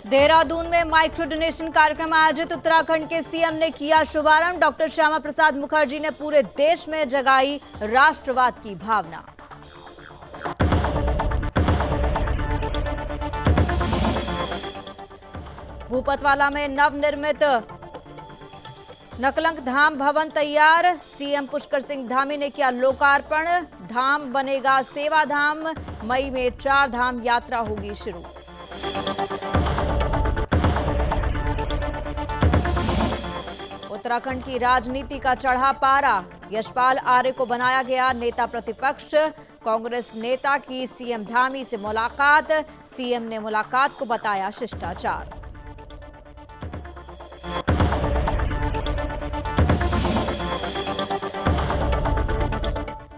देहरादून में micro donation कार्यक्रम आयोजित उत्तराखंड के सीएम ने किया शुभारंभ। डॉक्टर श्यामा प्रसाद मुखर्जी ने पूरे देश में जगाई राष्ट्रवाद की भावना। भूपतवाला में नवनिर्मित नकलंक धाम भवन तैयार। सीएम पुष्कर सिंह धामी ने किया लोकार्पण। धाम बनेगा सेवा धाम। मई में 4 धाम यात्रा होगी शुरू। उत्तराखंड की राजनीति का चढ़ा पारा। यशपाल आर्य को बनाया गया नेता प्रतिपक्ष। कांग्रेस नेता की सीएम धामी से मुलाकात। सीएम ने मुलाकात को बताया शिष्टाचार।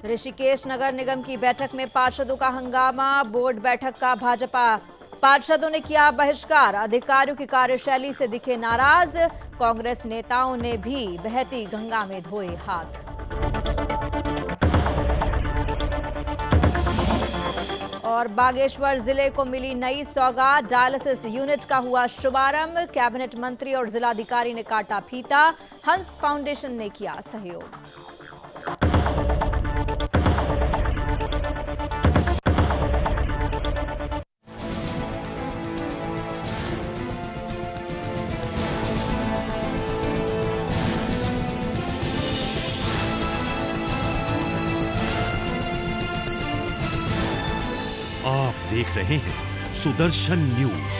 ऋषिकेश नगर निगम की बैठक में पार्षदों का हंगामा। बोर्ड बैठक का भाजपा पार्षदों ने किया बहिष्कार। अधिकारियों की कार्यशैली से दिखे नाराज। कांग्रेस नेताओं ने भी बहती गंगा में धोए हाथ। और बागेश्वर जिले को मिली नई सौगात। डायलिसिस यूनिट का हुआ शुभारंभ। कैबिनेट मंत्री और जिलाधिकारी ने काटा फीता। हंस फाउंडेशन ने किया सहयोग। आप देख रहे हैं सुदर्शन न्यूज।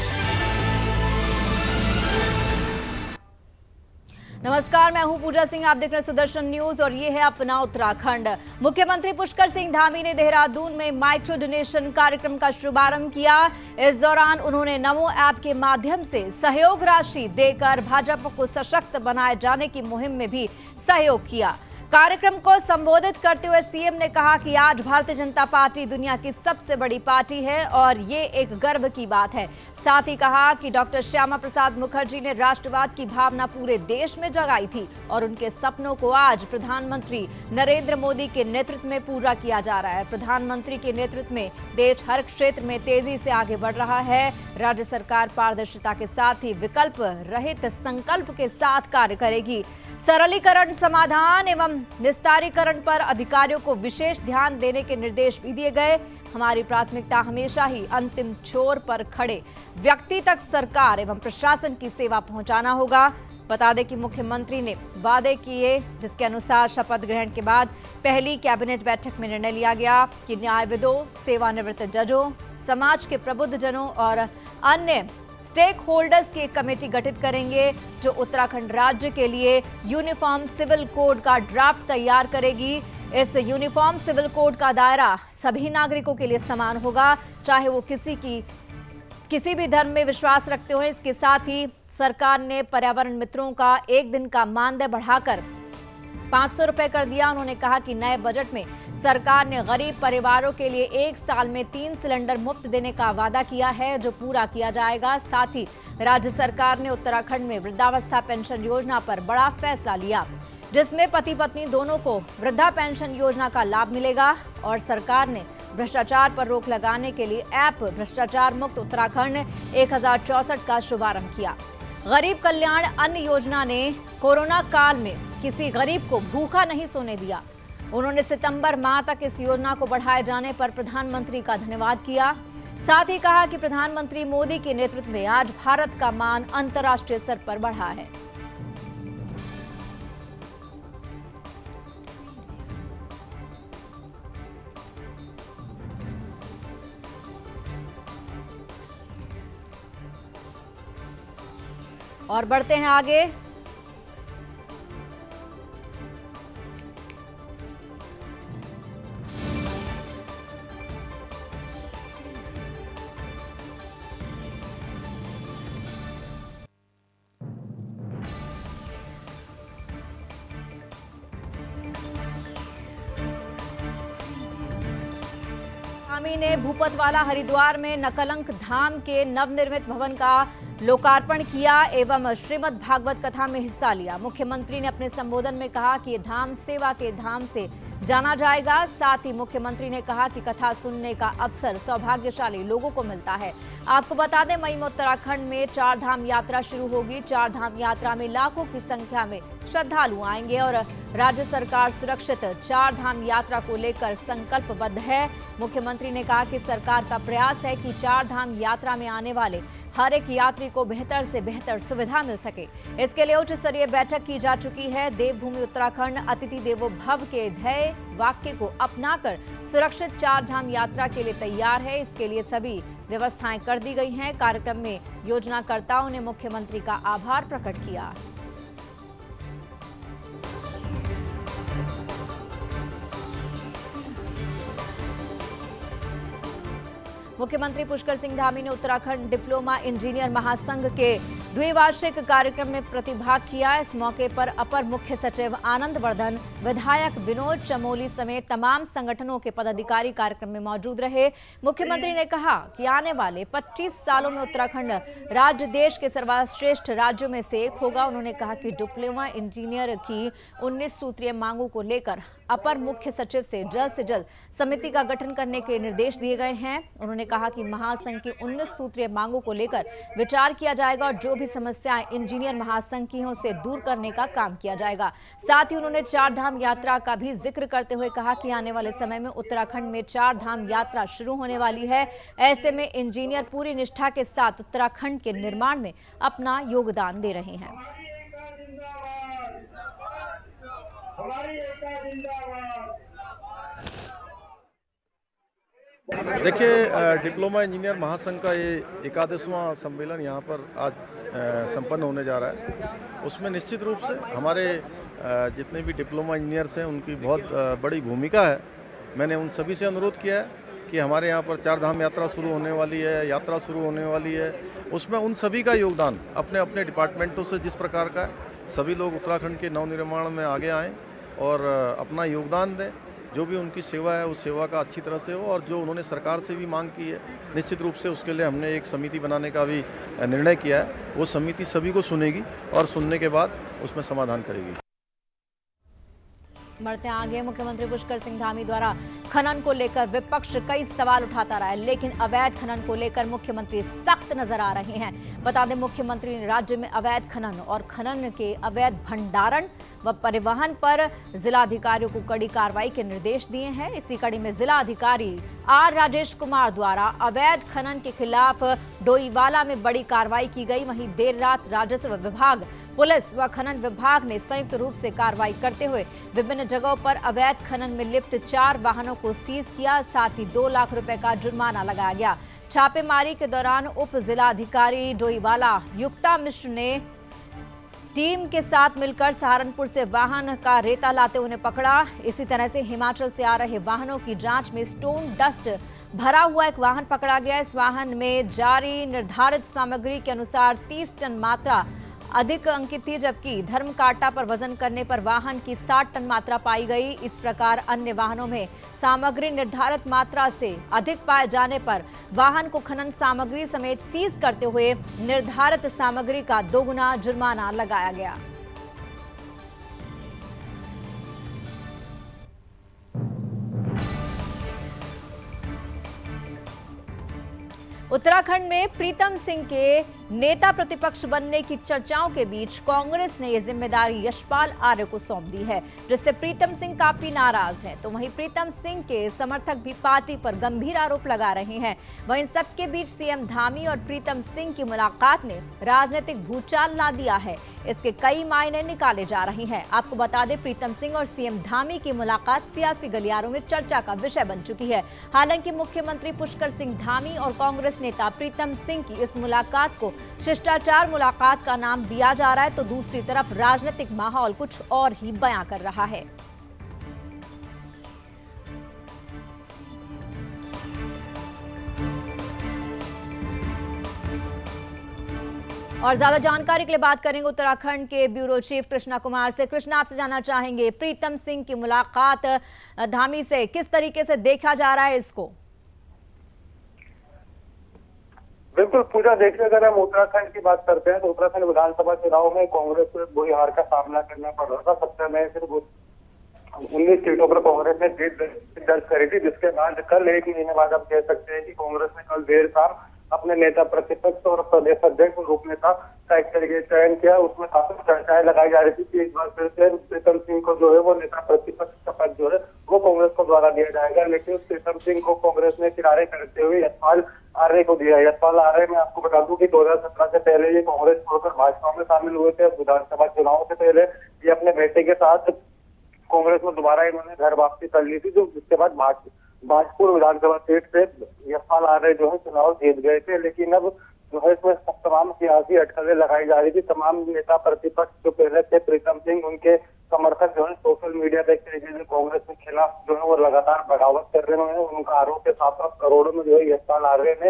नमस्कार, मैं हूं पूजा सिंह। आप देख रहे हैं सुदर्शन न्यूज और ये है अपना उत्तराखंड। मुख्यमंत्री पुष्कर सिंह धामी ने देहरादून में माइक्रो डोनेशन कार्यक्रम का शुभारंभ किया। इस दौरान उन्होंने नमो ऐप के माध्यम से सहयोग राशि देकर भाजपा को सशक्त बनाए जाने की मुहिम में भी सहयोग किया। कार्यक्रम को संबोधित करते हुए सीएम ने कहा कि आज भारतीय जनता पार्टी दुनिया की सबसे बड़ी पार्टी है और ये एक गर्व की बात है। साथ ही कहा कि डॉक्टर श्यामा प्रसाद मुखर्जी ने राष्ट्रवाद की भावना पूरे देश में जगाई थी और उनके सपनों को आज प्रधानमंत्री नरेंद्र मोदी के नेतृत्व में पूरा किया जा रहा है। प्रधानमंत्री के नेतृत्व में देश हर क्षेत्र में तेजी से आगे बढ़ रहा है। राज्य सरकार पारदर्शिता के साथ ही विकल्प रहित संकल्प के साथ कार्य करेगी। सरलीकरण, समाधान एवं निस्तारीकरण पर अधिकारियों को विशेष ध्यान देने के निर्देश भी दिए गए। हमारी प्राथमिकता हमेशा ही अंतिम छोर पर खड़े व्यक्ति तक सरकार एवं प्रशासन की सेवा पहुंचाना होगा। बता दें कि मुख्यमंत्री ने वादे किए, जिसके अनुसार शपथ ग्रहण के बाद पहली कैबिनेट बैठक में निर्णय लिया गया कि न्यायविदों, सेवानिवृत्त जजों, समाज के प्रबुद्ध जनों और अन्य स्टेक होल्डर्स की एक कमेटी गठित करेंगे जो उत्तराखंड राज्य के लिए यूनिफॉर्म सिविल कोड का ड्राफ्ट तैयार करेगी। इस यूनिफॉर्म सिविल कोड का दायरा सभी नागरिकों के लिए समान होगा, चाहे वो किसी भी धर्म में विश्वास रखते हो। इसके साथ ही सरकार ने पर्यावरण मित्रों का एक दिन का मानदेय बढ़ाकर 500 रुपए कर दिया। उन्होंने कहा कि नए बजट में सरकार ने गरीब परिवारों के लिए 1 साल में 3 सिलेंडर मुफ्त देने का वादा किया है, जो पूरा किया जाएगा। साथ ही राज्य सरकार ने उत्तराखंड में वृद्धावस्था पेंशन योजना पर बड़ा फैसला लिया, जिसमें पति पत्नी दोनों को वृद्धा पेंशन योजना का लाभ मिलेगा। और सरकार ने भ्रष्टाचार पर रोक लगाने के लिए ऐप भ्रष्टाचार मुक्त उत्तराखंड 1064 का शुभारंभ किया। गरीब कल्याण अन्न योजना ने कोरोना काल में किसी गरीब को भूखा नहीं सोने दिया। उन्होंने सितंबर माह तक इस योजना को बढ़ाए जाने पर प्रधानमंत्री का धन्यवाद किया। साथ ही कहा कि प्रधानमंत्री मोदी के नेतृत्व में आज भारत का मान अंतर्राष्ट्रीय स्तर पर बढ़ा है। और बढ़ते हैं आगे। धामी ने भूपतवाला हरिद्वार में नकलंक धाम के नवनिर्मित भवन का लोकार्पण किया एवं श्रीमद् भागवत कथा में हिस्सा लिया। मुख्यमंत्री ने अपने संबोधन में कहा कि ये धाम सेवा के धाम से जाना जाएगा। साथ ही मुख्यमंत्री ने कहा कि कथा सुनने का अवसर सौभाग्यशाली लोगों को मिलता है। आपको बता दें, मई में उत्तराखंड में 4 धाम यात्रा शुरू होगी। 4 धाम यात्रा में लाखों की संख्या में श्रद्धालु आएंगे और राज्य सरकार सुरक्षित 4 धाम यात्रा को लेकर संकल्पबद्ध है। मुख्यमंत्री ने कहा कि सरकार का प्रयास है कि 4 धाम यात्रा में आने वाले हर एक यात्री को बेहतर से बेहतर सुविधा मिल सके। इसके लिए उच्च स्तरीय बैठक की जा चुकी है। देवभूमि उत्तराखंड अतिथि देवो भव के ध्येय वाक्य को अपनाकर सुरक्षित 4 धाम यात्रा के लिए तैयार है। इसके लिए सभी व्यवस्थाएं कर दी गई हैं। कार्यक्रम में योजनाकर्ताओं ने मुख्यमंत्री का आभार प्रकट किया। मुख्यमंत्री पुष्कर सिंह धामी ने उत्तराखंड डिप्लोमा इंजीनियर महासंघ के द्विवार्षिक कार्यक्रम में प्रतिभाग किया। इस मौके पर अपर मुख्य सचिव आनंद वर्धन, विधायक विनोद चमोली समेत तमाम संगठनों के पदाधिकारी कार्यक्रम में मौजूद रहे। मुख्यमंत्री ने कहा कि आने वाले 25 सालों में उत्तराखंड राज्य देश के सर्वश्रेष्ठ राज्यों में से एक होगा। उन्होंने कहा कि डिप्लोमा इंजीनियर की 19 सूत्रीय मांगों को लेकर अपर मुख्य सचिव से जल्द समिति का गठन करने के निर्देश दिए गए हैं। उन्होंने कहा कि महासंघ की 19 सूत्रीय मांगों को लेकर विचार किया जाएगा और जो भी समस्याएं इंजीनियर महासंघ की हों उसे दूर करने का काम किया जाएगा। साथ ही उन्होंने 4 धाम यात्रा का भी जिक्र करते हुए कहा कि आने वाले समय में उत्तराखंड में 4 धाम यात्रा शुरू होने वाली है। ऐसे में इंजीनियर पूरी निष्ठा के साथ उत्तराखंड के निर्माण में अपना योगदान दे रहे हैं। देखिए, डिप्लोमा इंजीनियर महासंघ का ये 81वां सम्मेलन यहाँ पर आज संपन्न होने जा रहा है। उसमें निश्चित रूप से हमारे जितने भी डिप्लोमा इंजीनियर्स हैं उनकी बहुत बड़ी भूमिका है। मैंने उन सभी से अनुरोध किया है कि हमारे यहाँ पर 4 धाम यात्रा शुरू होने वाली है, यात्रा शुरू होने वाली है, उसमें उन सभी का योगदान अपने अपने डिपार्टमेंटों से जिस प्रकार का है, सभी लोग उत्तराखंड के नवनिर्माण में आगे आएँ और अपना योगदान दें। जो भी उनकी सेवा है उस सेवा का अच्छी तरह से हो और जो उन्होंने सरकार से भी मांग की है, निश्चित रूप से उसके लिए हमने एक समिति बनाने का भी निर्णय किया है। वो समिति सभी को सुनेगी और सुनने के बाद उसमें समाधान करेगी। बढ़ते आगे, मुख्यमंत्री पुष्कर सिंह धामी द्वारा खनन को लेकर विपक्ष कई सवाल उठाता रहा है, लेकिन अवैध खनन को लेकर मुख्यमंत्री सख्त नजर आ रहे हैं। बता दें, मुख्यमंत्री ने राज्य में अवैध खनन और खनन के अवैध भंडारण व परिवहन पर जिलाधिकारियों को कड़ी कार्रवाई के निर्देश दिए हैं। इसी कड़ी में जिलाधिकारी आर राजेश कुमार द्वारा अवैध खनन के खिलाफ डोईवाला में बड़ी कार्रवाई की गई। वहीं देर रात राजस्व विभाग, पुलिस व खनन विभाग ने संयुक्त रूप से कार्रवाई करते हुए विभिन्न जगहों पर अवैध खनन में लिप्त 4 वाहनों को सीज किया। साथ ही 2 लाख रुपए का जुर्माना लगाया गया। छापेमारी के दौरान उप जिलाधिकारी डोईवाला युक्ता मिश्र ने टीम के साथ मिलकर सहारनपुर से वाहन का रेता लाते हुए पकड़ा। इसी तरह से हिमाचल से आ रहे वाहनों की जांच में स्टोन डस्ट भरा हुआ एक वाहन पकड़ा गया। इस वाहन में जारी निर्धारित सामग्री के अनुसार 30 टन मात्रा अधिक अंकित थी, जबकि धर्म कांटा पर वजन करने पर वाहन की 60 टन मात्रा पाई गई। इस प्रकार अन्य वाहनों में सामग्री निर्धारित मात्रा से अधिक पाए जाने पर वाहन को खनन सामग्री समेत सीज करते हुए निर्धारित सामग्री का 2 गुना जुर्माना लगाया गया। उत्तराखंड में प्रीतम सिंह के नेता प्रतिपक्ष बनने की चर्चाओं के बीच कांग्रेस ने यह जिम्मेदारी यशपाल आर्य को सौंप दी है, जिससे प्रीतम सिंह काफी नाराज हैं। तो वहीं प्रीतम सिंह के समर्थक भी पार्टी पर गंभीर आरोप लगा रहे हैं। वहीं सबके बीच सीएम धामी और प्रीतम सिंह की मुलाकात ने राजनीतिक भूचाल ला दिया है। इसके कई मायने निकाले जा रहे हैं। आपको बता दें, प्रीतम सिंह और सीएम धामी की मुलाकात सियासी गलियारों में चर्चा का विषय बन चुकी है। हालांकि मुख्यमंत्री पुष्कर सिंह धामी और कांग्रेस नेता प्रीतम सिंह की इस मुलाकात को शिष्टाचार मुलाकात का नाम दिया जा रहा है, तो दूसरी तरफ राजनीतिक माहौल कुछ और ही बयां कर रहा है। और ज्यादा जानकारी के लिए बात करेंगे उत्तराखंड के ब्यूरो चीफ कृष्णा कुमार से। कृष्णा, आपसे जानना चाहेंगे, प्रीतम सिंह की मुलाकात धामी से किस तरीके से देखा जा रहा है इसको? बिल्कुल पूजा, देखिए अगर हम उत्तराखंड की बात करते हैं तो उत्तराखंड विधानसभा चुनाव में कांग्रेस को बुरी हार का सामना करना पड़ रहा था। 17 मई से 19 सीटों पर कांग्रेस ने जीत दर्ज करी थी, जिसके बाद कल एक महीने बाद हम कह सकते हैं कि कांग्रेस ने कल देर शाम अपने नेता प्रतिपक्ष और प्रदेश अध्यक्ष और उप नेता का एक तरीके से चयन किया। उसमें काफी चर्चाएं लगाई जा रही थी कि इस बार फिर से प्रीतम सिंह को जो है वो नेता प्रतिपक्ष का पद जो है वो कांग्रेस को द्वारा दिया जाएगा, लेकिन प्रीतम सिंह को कांग्रेस ने किनारे करते हुए यशपाल आर्य को दिया। यशपाल आर्य में आपको बता दूं कि 2017 से पहले ये कांग्रेस छोड़कर भाजपा में शामिल हुए थे। विधानसभा चुनाव से पहले ये अपने बेटे के साथ कांग्रेस में दोबारा इन्होंने घर वापसी कर ली थी, जो जिसके बाद भाजपुर विधानसभा सीट से यशपाल आर्य जो है चुनाव जीत गए थे। लेकिन अब जो है इसमें तमाम सियासी अटकलें लगाई जा रही थी। तमाम नेता प्रतिपक्ष जो पहले थे प्रीतम सिंह, उनके समर्थक जो है सोशल मीडिया पे एक तरीके से कांग्रेस के खिलाफ जो है वो लगातार बगावत कर रहे हैं। उनका आरोप है 7 करोड़ में जो है यशपाल आर्य ने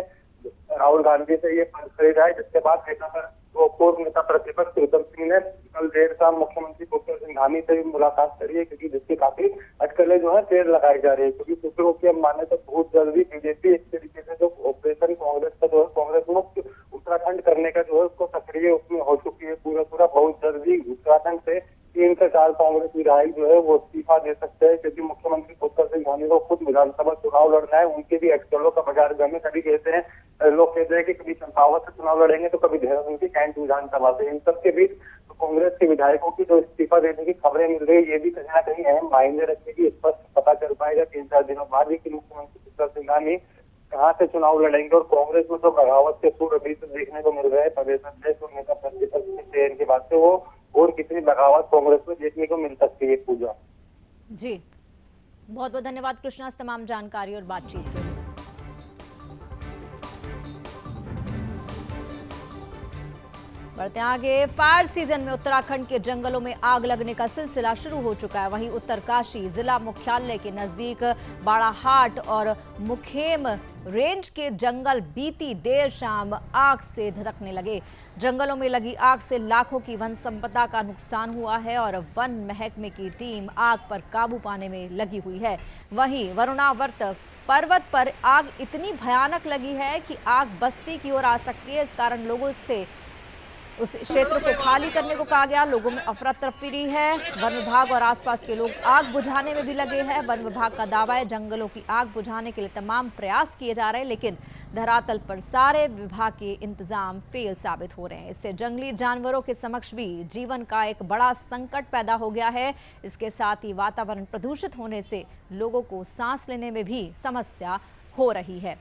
राहुल गांधी से ये पद खरीदा है, जिसके बाद पूर्व नेता प्रतिपक्ष प्रीतम सिंह ने कल देर शाम मुख्यमंत्री पुष्कर सिंह धामी से भी मुलाकात करी है, क्योंकि जिसकी काफी अटकलें जो है तेज लगाई जा रही है। क्योंकि सूत्रों की हम माने तो बहुत जल्दी बीजेपी एक तरीके से जो ऑपरेशन कांग्रेस का जो है कांग्रेस मुक्त उत्तराखंड करने का जो है उसको सक्रिय उसमें हो चुकी है। पूरा बहुत जल्दी उत्तराखंड से 3 से 4 कांग्रेस विधायक जो है वो इस्तीफा दे सकते हैं, क्योंकि मुख्यमंत्री पुष्कर सिंह धामी को खुद विधानसभा चुनाव लड़ना है। उनके भी अटकलों का बाजार में कभी कहते हैं, लोग कहते हैं कि कभी चंपावत से चुनाव लड़ेंगे तो कभी देहरादून की कैंट विधानसभा से। इन सब के बीच तो कांग्रेस के विधायकों की जो इस्तीफा देने की खबरें मिल रही है, ये भी कहीं ना कहीं अहम मायने रखेगी। स्पष्ट पता चल पाएगा 3-4 दिनों बाद ही कि मुख्यमंत्री पुष्कर सिंह धामी कहाँ से चुनाव लड़ेंगे। और कांग्रेस में तो बगावत के सुर अभी तो देखने को मिल रहे हैं प्रदेश अध्यक्ष और नेता प्रतिपक्ष के चयन के बाद से, वो और कितनी बगावत कांग्रेस में देखने को मिल सकती है। पूजा जी, बहुत बहुत धन्यवाद कृष्णा इस तमाम जानकारी और बातचीत के लिए। बढ़ते आगे, फायर सीजन में उत्तराखंड के जंगलों में आग लगने का सिलसिला शुरू हो चुका है। वहीं उत्तरकाशी जिला मुख्यालय के नजदीक बाड़ाहाट और मुखेम रेंज के जंगल बीती देर शाम आग से धधकने लगे। जंगलों में लगी आग से लाखों की वन संपदा का नुकसान हुआ है और वन महकमे की टीम आग पर काबू पाने में लगी हुई है। वहीं वरुणावर्त पर्वत पर आग इतनी भयानक लगी है कि आग बस्ती की ओर आ सकती है। इस कारण लोगों से उस क्षेत्र को खाली करने को कहा गया। लोगों में अफरा तफरी है। वन विभाग और आसपास के लोग आग बुझाने में भी लगे हैं। वन विभाग का दावा है जंगलों की आग बुझाने के लिए तमाम प्रयास किए जा रहे हैं, लेकिन धरातल पर सारे विभाग के इंतजाम फेल साबित हो रहे हैं। इससे जंगली जानवरों के समक्ष भी जीवन का एक बड़ा संकट पैदा हो गया है। इसके साथ ही वातावरण प्रदूषित होने से लोगों को सांस लेने में भी समस्या हो रही है।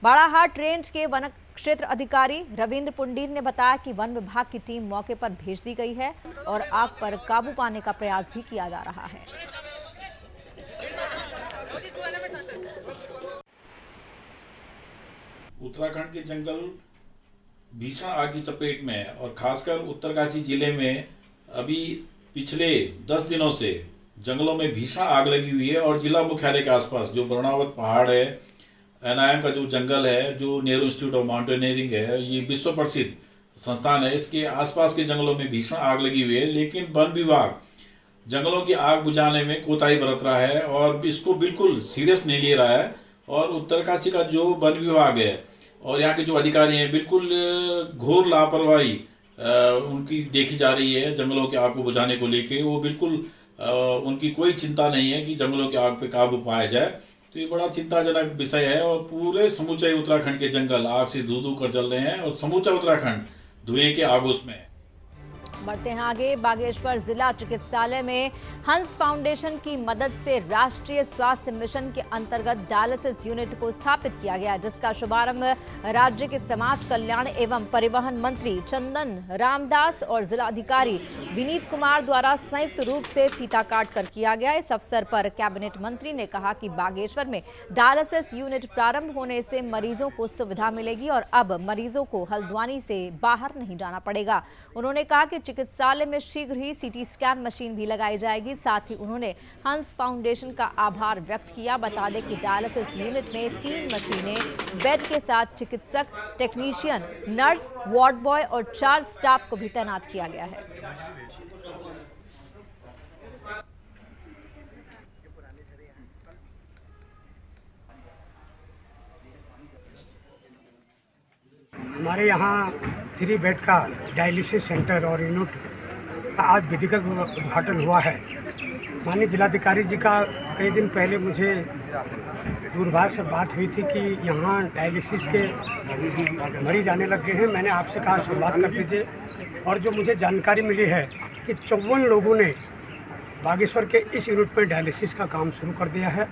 बाड़ाहाट रेंज के वन क्षेत्र अधिकारी रविंद्र पुंडीर ने बताया कि वन विभाग की टीम मौके पर भेज दी गई है और आग पर काबू पाने का प्रयास भी किया जा रहा है। उत्तराखंड के जंगल भीषण आग की चपेट में है और खासकर उत्तरकाशी जिले में अभी पिछले 10 दिनों से जंगलों में भीषण आग लगी हुई है। और जिला मुख्यालय के आसपास जो वरुणावत पहाड़ है, NIM का जो जंगल है, जो नेहरू इंस्टीट्यूट ऑफ माउंटेनियरिंग है, ये विश्व प्रसिद्ध संस्थान है, इसके आसपास के जंगलों में भीषण आग लगी हुई है। लेकिन वन विभाग जंगलों की आग बुझाने में कोताही बरत रहा है और इसको बिल्कुल सीरियस नहीं ले रहा है। और उत्तरकाशी का जो वन विभाग है और यहाँ के जो अधिकारी हैं, बिल्कुल घोर लापरवाही उनकी देखी जा रही है जंगलों की आग को बुझाने को लेके। वो बिल्कुल उनकी कोई चिंता नहीं है कि जंगलों की आग पे काबू पाया जाए। तो ये बड़ा चिंताजनक विषय है और पूरे समूचे उत्तराखंड के जंगल आग से धू धू कर जल रहे हैं और समूचा उत्तराखंड धुएं के आगोश में है। बढ़ते हैं आगे, बागेश्वर जिला चिकित्सालय में हंस फाउंडेशन की मदद से राष्ट्रीय स्वास्थ्य मिशन के अंतर्गत डायलिसिस यूनिट को स्थापित किया गया, जिसका शुभारंभ राज्य के समाज कल्याण एवं परिवहन मंत्री चंदन रामदास और जिलाधिकारी विनीत कुमार द्वारा संयुक्त रूप से फीता काट कर किया गया। इस अवसर पर कैबिनेट मंत्री ने कहा कि बागेश्वर में डायलिसिस यूनिट प्रारंभ होने से मरीजों को सुविधा मिलेगी और अब मरीजों को हल्द्वानी से बाहर नहीं जाना पड़ेगा। उन्होंने कहा कि चिकित्सालय में शीघ्र ही सीटी स्कैन मशीन भी लगाई जाएगी। साथ ही उन्होंने हंस फाउंडेशन का आभार व्यक्त किया। बता दें कि डायलिसिस यूनिट में 3 मशीनें, बेड के साथ चिकित्सक, टेक्नीशियन, नर्स, वार्ड बॉय और 4 स्टाफ को भी तैनात किया गया है। हमारे यहाँ 3 बेड का डायलिसिस सेंटर और यूनिट का आज विधिवत उद्घाटन हुआ है। माननीय जिलाधिकारी जी का कई दिन पहले मुझे दूरभाष से बात हुई थी कि यहाँ डायलिसिस के मरीज आने लग गए हैं। मैंने आपसे कहा शुरुआत कर दीजिए, और जो मुझे जानकारी मिली है कि 54 लोगों ने बागेश्वर के इस यूनिट में डायलिसिस का काम शुरू कर दिया है।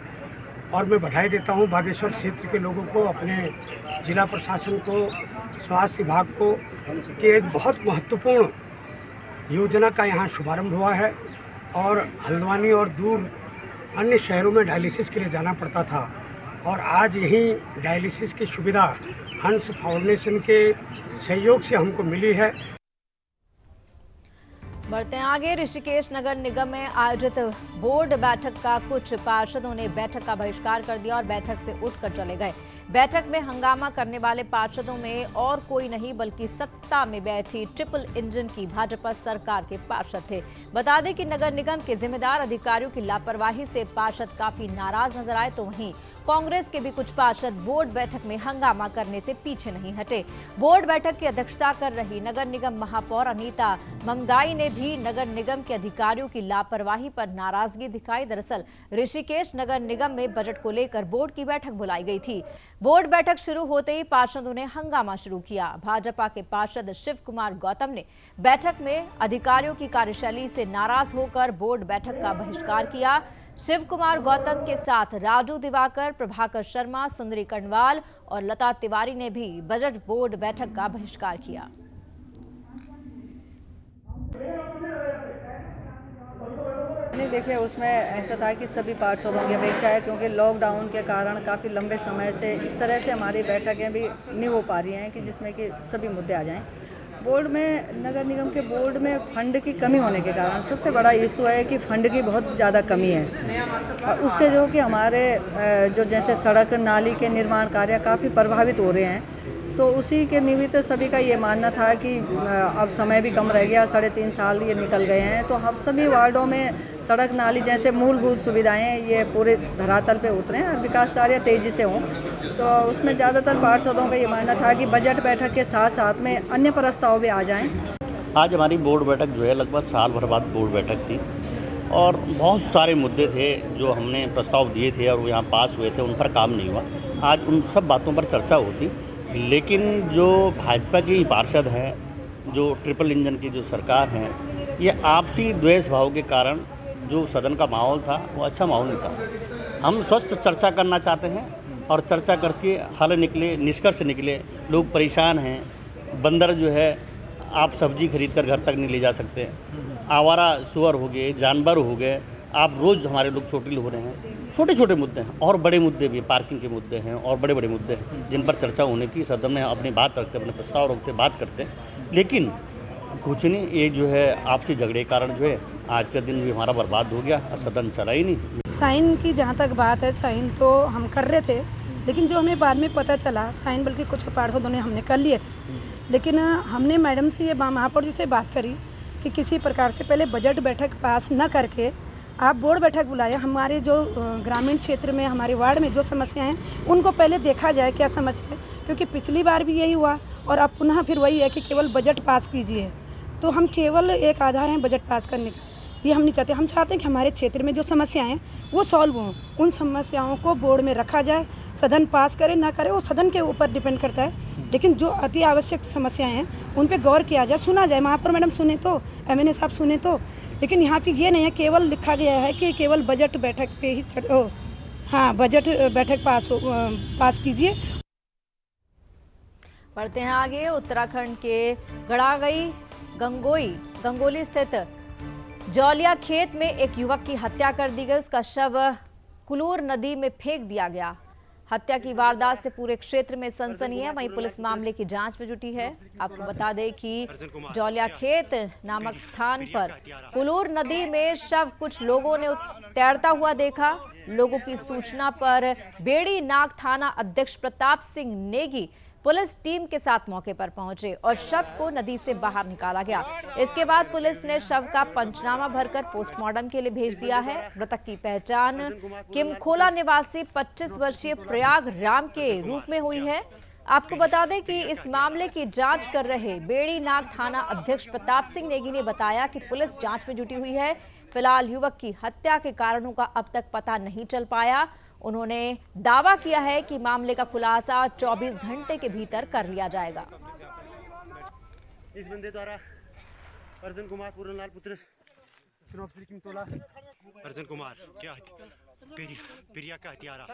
और मैं बधाई देता हूँ बागेश्वर क्षेत्र के लोगों को, अपने जिला प्रशासन को, स्वास्थ्य विभाग को कि एक बहुत महत्वपूर्ण योजना का यहाँ शुभारंभ हुआ है। और हल्द्वानी और दूर अन्य शहरों में डायलिसिस के लिए जाना पड़ता था, और आज यहीं डायलिसिस की सुविधा हंस फाउंडेशन के सहयोग से हमको मिली है। बढ़ते हैं आगे। ऋषिकेश नगर निगम में आयोजित बोर्ड बैठक का कुछ पार्षदों ने बैठक का बहिष्कार कर दिया और बैठक से उठकर चले गए। बैठक में हंगामा करने वाले पार्षदों में और कोई नहीं बल्कि सत्ता में बैठी ट्रिपल इंजन की भाजपा सरकार के पार्षद थे। बता दें कि नगर निगम के जिम्मेदार अधिकारियों की लापरवाही से पार्षद काफी नाराज नजर आए, तो वहीं कांग्रेस के भी कुछ पार्षद बोर्ड बैठक में हंगामा करने से पीछे नहीं हटे। बोर्ड बैठक की अध्यक्षता कर रही नगर निगम महापौर अनीता ममगाई ने भी नगर निगम के अधिकारियों की लापरवाही पर नाराजगी दिखाई। दरअसल ऋषिकेश नगर निगम में बजट को लेकर बोर्ड की बैठक बुलाई गई थी। बोर्ड बैठक शुरू होते ही पार्षदों ने हंगामा शुरू किया। भाजपा के पार्षद शिव कुमार गौतम ने बैठक में अधिकारियों की कार्यशैली से नाराज होकर बोर्ड बैठक का बहिष्कार किया। शिव कुमार गौतम के साथ राजू दिवाकर, प्रभाकर शर्मा, सुंदरी कंडवाल और लता तिवारी ने भी बजट बोर्ड बैठक का बहिष्कार किया। नहीं, देखिए उसमें ऐसा था कि सभी पार्षदों की अपेक्षा है, क्योंकि लॉकडाउन के कारण काफ़ी लंबे समय से इस तरह से हमारी बैठकें भी नहीं हो पा रही हैं कि जिसमें कि सभी मुद्दे आ जाएं। बोर्ड में, नगर निगम के बोर्ड में फंड की कमी होने के कारण सबसे बड़ा इशू है कि फंड की बहुत ज़्यादा कमी है, और उससे जो कि हमारे जो जैसे सड़क नाली के निर्माण कार्य काफ़ी प्रभावित हो रहे हैं। तो उसी के निमित्त सभी का ये मानना था कि अब समय भी कम रह गया, 3.5 साल ये निकल गए हैं, तो हम सभी वार्डों में सड़क नाली जैसे मूलभूत सुविधाएं ये पूरे धरातल पे उतरें और विकास कार्य तेज़ी से हों। तो उसमें ज़्यादातर पार्षदों का ये मानना था कि बजट बैठक के साथ साथ में अन्य प्रस्ताव भी आ जाएं। आज हमारी बोर्ड बैठक जो है लगभग साल भर बाद बोर्ड बैठक थी, और बहुत सारे मुद्दे थे जो हमने प्रस्ताव दिए थे और वो यहाँ पास हुए थे, उन पर काम नहीं हुआ। आज उन सब बातों पर चर्चा होती, लेकिन जो भाजपा की पार्षद हैं, जो ट्रिपल इंजन की जो सरकार है, ये आपसी द्वेष भाव के कारण जो सदन का माहौल था वो अच्छा माहौल नहीं था। हम स्वस्थ चर्चा करना चाहते हैं और चर्चा करके हल निकले, निष्कर्ष निकले। लोग परेशान हैं, बंदर जो है आप सब्जी खरीद कर घर तक नहीं ले जा सकते, आवारा सुअर हो गए, जानवर हो गए, आप रोज़ हमारे लोग चोटिल हो रहे हैं। छोटे छोटे मुद्दे हैं और बड़े मुद्दे भी, पार्किंग के मुद्दे हैं और बड़े बड़े मुद्दे हैं जिन पर चर्चा होनी थी। सदन में अपनी बात रखते, अपने प्रस्ताव रखते, बात करते, लेकिन कुछ नहीं। ये जो है आपसी झगड़े के कारण जो है आज का दिन भी हमारा बर्बाद हो गया और सदन चला ही नहीं। साइन की जहाँ तक बात है, साइन तो हम कर रहे थे, लेकिन जो हमें बाद में पता चला, साइन बल्कि कुछ पार्षदों ने हमने कर लिए थे, लेकिन हमने मैडम से ये महापौर जी से बात करी कि किसी प्रकार से पहले बजट बैठक पास न करके आप बोर्ड बैठक बुलाए। हमारे जो ग्रामीण क्षेत्र में, हमारे वार्ड में जो समस्याएं हैं उनको पहले देखा जाए क्या समस्या है, क्योंकि पिछली बार भी यही हुआ और अब पुनः फिर वही है कि केवल बजट पास कीजिए। तो हम केवल एक आधार हैं बजट पास करने का, ये हम नहीं चाहते। हम चाहते हैं कि हमारे क्षेत्र में जो समस्याएं हैं वो सॉल्व हों, उन समस्याओं को बोर्ड में रखा जाए। सदन पास करे ना करे वो सदन के ऊपर डिपेंड करता है, लेकिन जो अति आवश्यक समस्याएं हैं उन पे गौर किया जाए, सुना जाए। महापौर मैडम सुने तो, MNA साहब सुने तो, लेकिन यहाँ पे ये नहीं है केवल लिखा गया है कि केवल बजट बैठक पे ही बजट बैठक पास कीजिए। बढ़ते हैं आगे। उत्तराखंड के गंगोली स्थित जौलिया खेत में एक युवक की हत्या कर दी गई। उसका शव कुलूर नदी में फेंक दिया गया। हत्या की वारदात से पूरे क्षेत्र में सनसनी है। वहीं पुलिस मामले की जांच में जुटी है। आपको बता दें कि जौलिया खेत नामक स्थान पर कुलूर नदी में शव कुछ लोगों ने तैरता हुआ देखा। लोगों की सूचना पर बेड़ी नाग थाना अध्यक्ष प्रताप सिंह नेगी पुलिस टीम के साथ मौके पर पहुंचे और शव को नदी से बाहर निकाला गया। इसके बाद पुलिस ने शव का पंचनामा भरकर पोस्टमार्टम के लिए भेज दिया है। मृतक की पहचान किमखोला निवासी 25 वर्षीय प्रयाग राम के रूप में हुई है। आपको बता दें कि इस मामले की जांच कर रहे बेड़ी नाग थाना अध्यक्ष प्रताप सिंह नेगी ने बताया कि पुलिस जांच में जुटी हुई है। फिलहाल युवक की हत्या के कारणों का अब तक पता नहीं चल पाया। उन्होंने दावा किया है कि मामले का खुलासा 24 घंटे के भीतर कर लिया जाएगा। इस बंदे द्वारा अर्जुन कुमार पूरनलाल पुत्र श्री किमतोला अर्जुन कुमार क्या प्रिया का हत्यारा।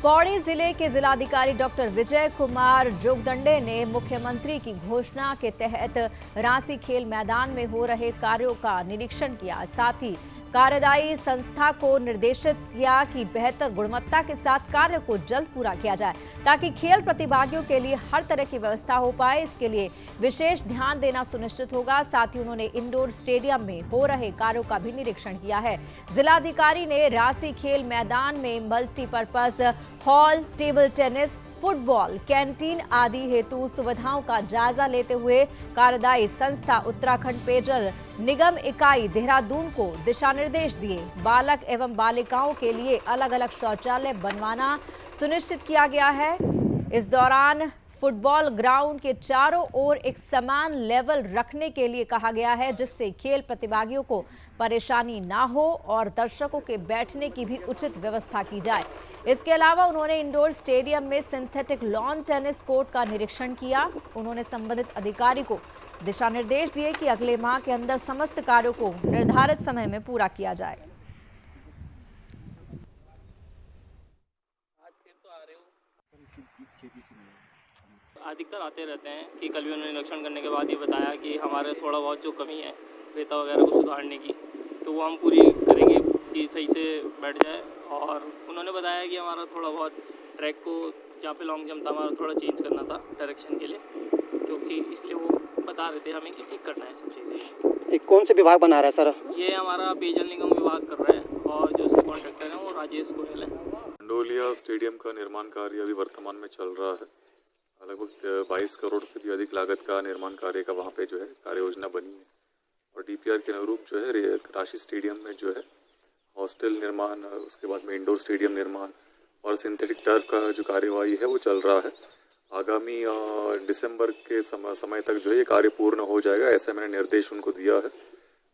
पौड़ी जिले के जिलाधिकारी डॉक्टर विजय कुमार जोगदंडे ने मुख्यमंत्री की घोषणा के तहत रांसी खेल मैदान में हो रहे कार्यों का निरीक्षण किया। साथ ही कार्यदायी संस्था को निर्देशित किया कि बेहतर गुणवत्ता के साथ कार्य को जल्द पूरा किया जाए ताकि खेल प्रतिभागियों के लिए हर तरह की व्यवस्था हो पाए। इसके लिए विशेष ध्यान देना सुनिश्चित होगा। साथ ही उन्होंने इंडोर स्टेडियम में हो रहे कार्यों का भी निरीक्षण किया है। जिलाधिकारी ने रांसी खेल मैदान में multipurpose hall, table tennis, football, canteen आदि हेतु सुविधाओं का जायजा लेते हुए कार्यदायी संस्था उत्तराखंड पेयजल निगम इकाई देहरादून को दिशा निर्देश दिए। बालक एवं बालिकाओं के लिए अलग अलग शौचालय बनवाना सुनिश्चित किया गया है। इस दौरान फुटबॉल ग्राउंड के चारों ओर एक समान लेवल रखने के लिए कहा गया है, जिससे खेल प्रतिभागियों को परेशानी ना हो और दर्शकों के बैठने की भी उचित व्यवस्था की जाए। इसके अलावा उन्होंने इंडोर स्टेडियम में सिंथेटिक लॉन टेनिस कोर्ट का निरीक्षण किया। उन्होंने संबंधित अधिकारी को दिशा निर्देश दिए कि अगले माह के अंदर समस्त कार्यों को निर्धारित समय में पूरा किया जाए। अधिकतर आते रहते हैं कि कल भी उन्होंने निरीक्षण करने के बाद ये बताया कि हमारे थोड़ा बहुत जो कमी है रेता वगैरह को सुधारने की, तो वो हम पूरी करेंगे कि सही से बैठ जाए। और उन्होंने बताया कि हमारा थोड़ा बहुत ट्रैक को जहाँ पे लॉन्ग जंप था हमारा थोड़ा चेंज करना था डायरेक्शन के लिए, क्योंकि इसलिए वो बता रहे थे हमें कि ठीक करना है सब चीज़ें। एक कौन से विभाग बना रहा है सर? ये हमारा पेयजल निगम विभाग कर रहा है और जो इसके कॉन्ट्रैक्टर हैं वो राजेश गोयल है। मंडोलिया स्टेडियम का निर्माण कार्य अभी वर्तमान में चल रहा है। लगभग 22 करोड़ से भी अधिक लागत का निर्माण कार्य का वहाँ पे जो है कार्य योजना बनी है। और डीपीआर के अनुरूप जो है रांसी स्टेडियम में जो है हॉस्टल निर्माण, उसके बाद में इंडोर स्टेडियम निर्माण और सिंथेटिक टर्फ का जो कार्यवाही है वो चल रहा है। आगामी दिसंबर के समय तक जो है ये कार्य पूर्ण हो जाएगा, ऐसा मैंने निर्देश उनको दिया है।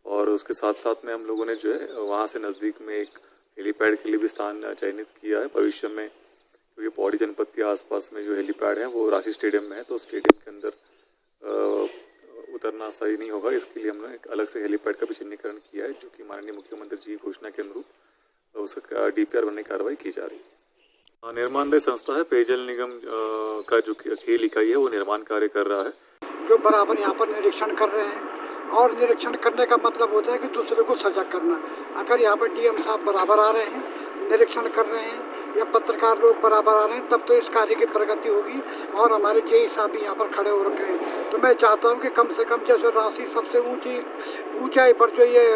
और उसके साथ साथ में हम लोगों ने जो है वहाँ से नज़दीक में एक हेलीपैड के लिए भी स्थान चयनित किया है भविष्य में, क्योंकि पौड़ी जनपद के आसपास में जो हेलीपैड है वो रांसी स्टेडियम में है, तो स्टेडियम के अंदर उतरना सही नहीं होगा। इसके लिए हमने एक अलग से हेलीपैड का भी चिन्हीकरण किया है, जो कि माननीय मुख्यमंत्री जी की घोषणा के अनुरूप उसका डीपीआर बनने की कार्रवाई की जा रही है। निर्माणदायी संस्था है पेयजल निगम का जो खेल इकाई है वो निर्माण कार्य कर रहा है, जो बराबर यहाँ पर निरीक्षण कर रहे हैं। और निरीक्षण करने का मतलब होता है कि दूसरे को सजग करना। अगर यहाँ पर डीएम साहब बराबर आ रहे हैं, निरीक्षण कर रहे हैं, या पत्रकार लोग बराबर आ रहे हैं, तब तो इस कार्य की प्रगति होगी। और हमारे जेई साहब भी यहाँ पर खड़े हो रखे हैं, तो मैं चाहता हूँ कि कम से कम जैसे रांसी सबसे ऊंचाई पर जो ये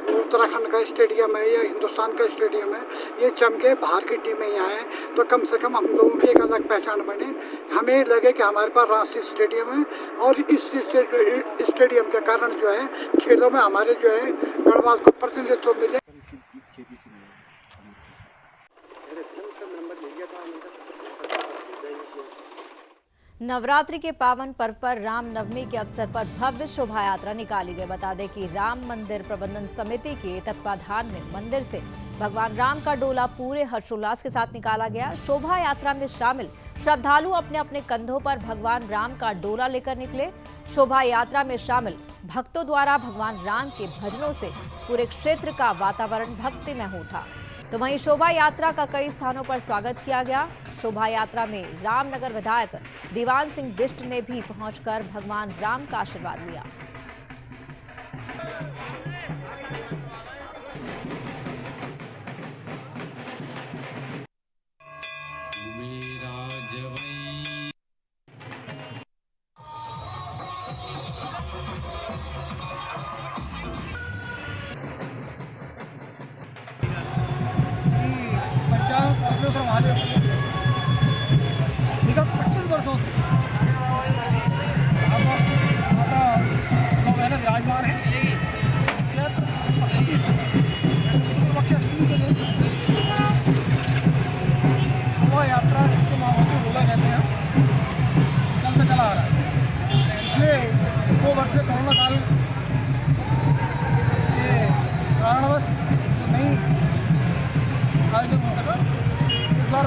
उत्तराखंड का स्टेडियम है या हिंदुस्तान का स्टेडियम है, ये चमके, बाहर की टीमें यहाँ हैं, तो कम से कम हम लोगों की एक अलग पहचान बने। हमें लगे कि हमारे पास रांसी स्टेडियम है और इस स्टेडियम के कारण जो है खेलों में हमारे जो है गढ़वाल को प्रतिनिधित्व मिले। नवरात्रि के पावन पर्व पर रामनवमी के अवसर पर भव्य शोभा यात्रा निकाली गई। बता दें कि राम मंदिर प्रबंधन समिति के तत्वाधान में मंदिर से भगवान राम का डोला पूरे हर्षोल्लास के साथ निकाला गया। शोभा यात्रा में शामिल श्रद्धालु अपने अपने कंधों पर भगवान राम का डोला लेकर निकले। शोभा यात्रा में शामिल भक्तों द्वारा भगवान राम के भजनों से पूरे क्षेत्र का वातावरण भक्तिमय उठा। तो वहीं शोभा यात्रा का कई स्थानों पर स्वागत किया गया। शोभा यात्रा में रामनगर विधायक दीवान सिंह बिष्ट ने भी पहुंचकर भगवान राम का आशीर्वाद लिया। विगत 25 वर्षों से माता लोग विराजमान है। चैत्र पक्ष की शुक्ल पक्ष अष्टमी के दिन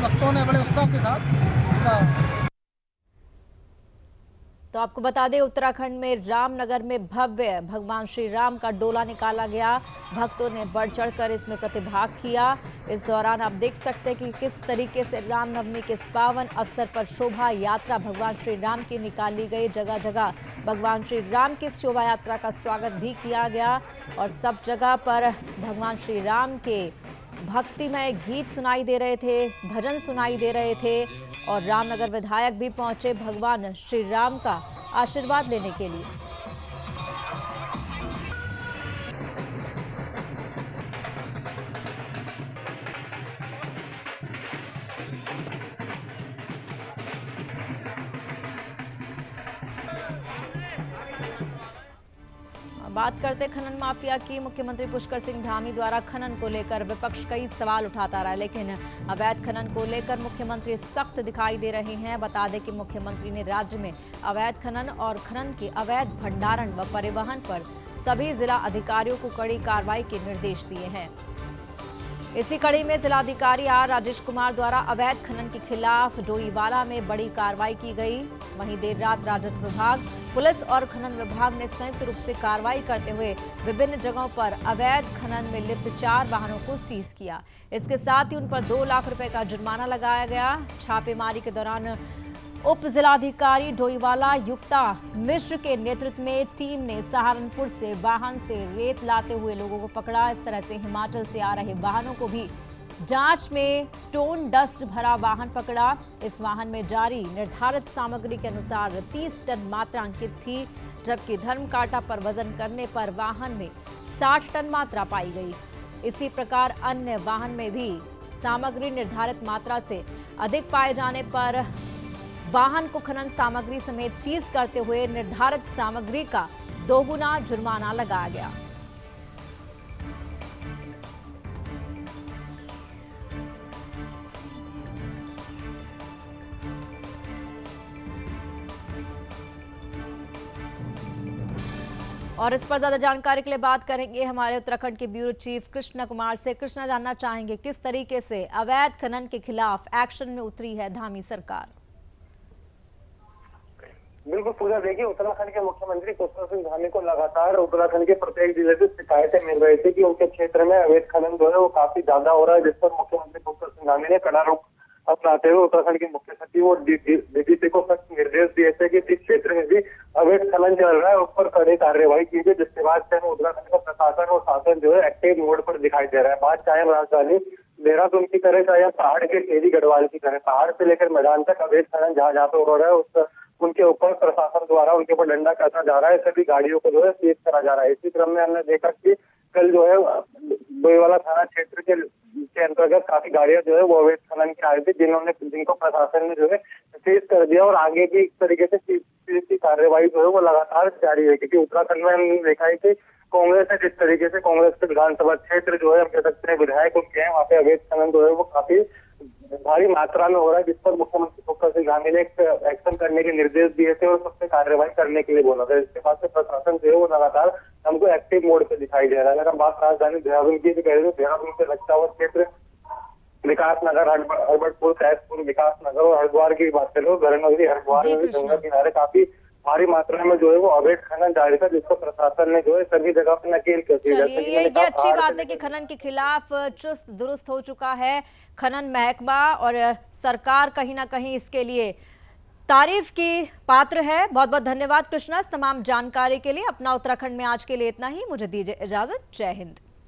भक्तों ने बड़े उत्साह के साथ उसका। तो आपको बता दें, उत्तराखंड में रामनगर में भव्य भगवान श्री राम का डोला निकाला गया। भक्तों ने बढ़ चढ़कर इसमें प्रतिभाग किया। इस दौरान आप देख सकते हैं कि किस तरीके से रामनवमी के इस पावन अवसर पर शोभा यात्रा भगवान श्री राम की निकाली गई। जगह जगह भगवान श्री राम की शोभा यात्रा का स्वागत भी किया गया और सब जगह पर भगवान श्री राम के भक्तिमय गीत सुनाई दे रहे थे, भजन सुनाई दे रहे थे और रामनगर विधायक भी पहुंचे भगवान श्री राम का आशीर्वाद लेने के लिए। बात करते खनन माफिया की। मुख्यमंत्री पुष्कर सिंह धामी द्वारा खनन को लेकर विपक्ष कई सवाल उठाता रहा, लेकिन अवैध खनन को लेकर मुख्यमंत्री सख्त दिखाई दे रहे हैं। बता दें कि मुख्यमंत्री ने राज्य में अवैध खनन और खनन के अवैध भंडारण व परिवहन पर सभी जिला अधिकारियों को कड़ी कार्रवाई के निर्देश दिए हैं। इसी कड़ी में जिलाधिकारी आर राजेश कुमार द्वारा अवैध खनन के खिलाफ डोईवाला में बड़ी कार्रवाई की गई। वहीं देर रात राजस्व विभाग, पुलिस और खनन विभाग ने संयुक्त रूप से कार्रवाई करते हुए विभिन्न जगहों पर अवैध खनन में लिप्त 4 वाहनों को सीज किया। इसके साथ ही उन पर 2 लाख रुपए का जुर्माना लगाया गया। छापेमारी के दौरान उप जिलाधिकारी डोईवाला युक्ता मिश्र के नेतृत्व में टीम ने सहारनपुर से वाहन से रेत लाते हुए लोगों को पकड़ा। इस तरह से हिमाचल से आ रहे वाहनों को भी जांच में स्टोन डस्ट भरा वाहन पकड़ा। इस वाहन में जारी निर्धारित सामग्री के अनुसार 30 टन मात्रा अंकित थी, जबकि धर्मकांटा पर वजन करने पर वाहन में 60 टन मात्रा पाई गई। इसी प्रकार अन्य वाहन में भी सामग्री निर्धारित मात्रा से अधिक पाए जाने पर वाहन को खनन सामग्री समेत सीज करते हुए निर्धारित सामग्री का 2 गुना जुर्माना लगाया गया। और इस पर ज्यादा जानकारी के लिए बात करेंगे हमारे उत्तराखंड के ब्यूरो चीफ कृष्णा कुमार से। कृष्णा, जानना चाहेंगे किस तरीके से अवैध खनन के खिलाफ एक्शन में उतरी है धामी सरकार। बिल्कुल पूजा, देखिए उत्तराखंड के मुख्यमंत्री पुष्कर सिंह धामी को लगातार उत्तराखंड के प्रत्येक जिले से शिकायतें मिल रही थी कि उनके क्षेत्र में अवैध खनन जो है वो काफी ज्यादा हो रहा है, जिस पर मुख्यमंत्री पुष्कर सिंह धामी ने कड़ा रुख अपनाते हुए उत्तराखंड के मुख्य सचिव और डीजीपी को सख्त निर्देश दिए थे कि इस क्षेत्र में भी अवैध खनन चल रहा है उस पर कड़ी कार्रवाई कीजिए, जिसके बाद चाहे उत्तराखंड का प्रशासन और शासन जो है एक्टिव मोड पर दिखाई दे रहा है। बात चाहे राजधानी देहरादून की करे चाहे पहाड़ के टेरी गढ़वाल की करे, पहाड़ से लेकर मैदान तक अवैध खनन जहाँ जहाँ पे हो रहा है उनके ऊपर प्रशासन द्वारा उनके ऊपर डंडा कसा जा रहा है, सभी गाड़ियों को जो है सीज करा जा रहा है। इसी क्रम में हमने देखा कि कल जो है डोईवाला थाना क्षेत्र के अंतर्गत काफी गाड़ियां जो है वो अवैध खनन की आई थी, जिनको प्रशासन ने जो है सीज कर दिया और आगे भी इस तरीके से सीज की कार्रवाई जो है वो लगातार जारी है। क्योंकि उत्तराखंड में हमने देखा है कि कांग्रेस ने जिस तरीके से कांग्रेस के विधानसभा क्षेत्र जो है हम कह सकते हैं विधायक उनके हैं, वहाँ पे अवैध खनन जो है वो काफी भारी मात्रा में हो रहा है, जिस पर मुख्यमंत्री पुष्कर सिंह धामी ने एक्शन करने के निर्देश दिए थे और सबसे कार्रवाई करने के लिए बोला था। इसके बाद से प्रशासन जो है वो लगातार हमको एक्टिव मोड पे दिखाई दे रहा है। अगर हम बात राजधानी देहरादून की कह रहे हैं, देहरादून से लखतावर क्षेत्र, विकास नगर, हरबटपुर, तैसपुर, विकास नगर और हरिद्वार की बात करें, धर्मनगरी हरिद्वार में गंगा किनारे काफी भारी मात्रा में जो है वो अवैध खनन जारी था, जिसको प्रशासन ने जो है सभी जगह पर नकेल कर दिया। ये अच्छी बात है कि खनन के खिलाफ चुस्त दुरुस्त हो चुका है खनन महकमा और सरकार कहीं ना कहीं इसके लिए तारीफ की पात्र है। बहुत बहुत धन्यवाद कृष्णा इस तमाम जानकारी के लिए। अपना उत्तराखंड में आज के लिए इतना ही, मुझे दीजिए इजाजत। जय हिंद।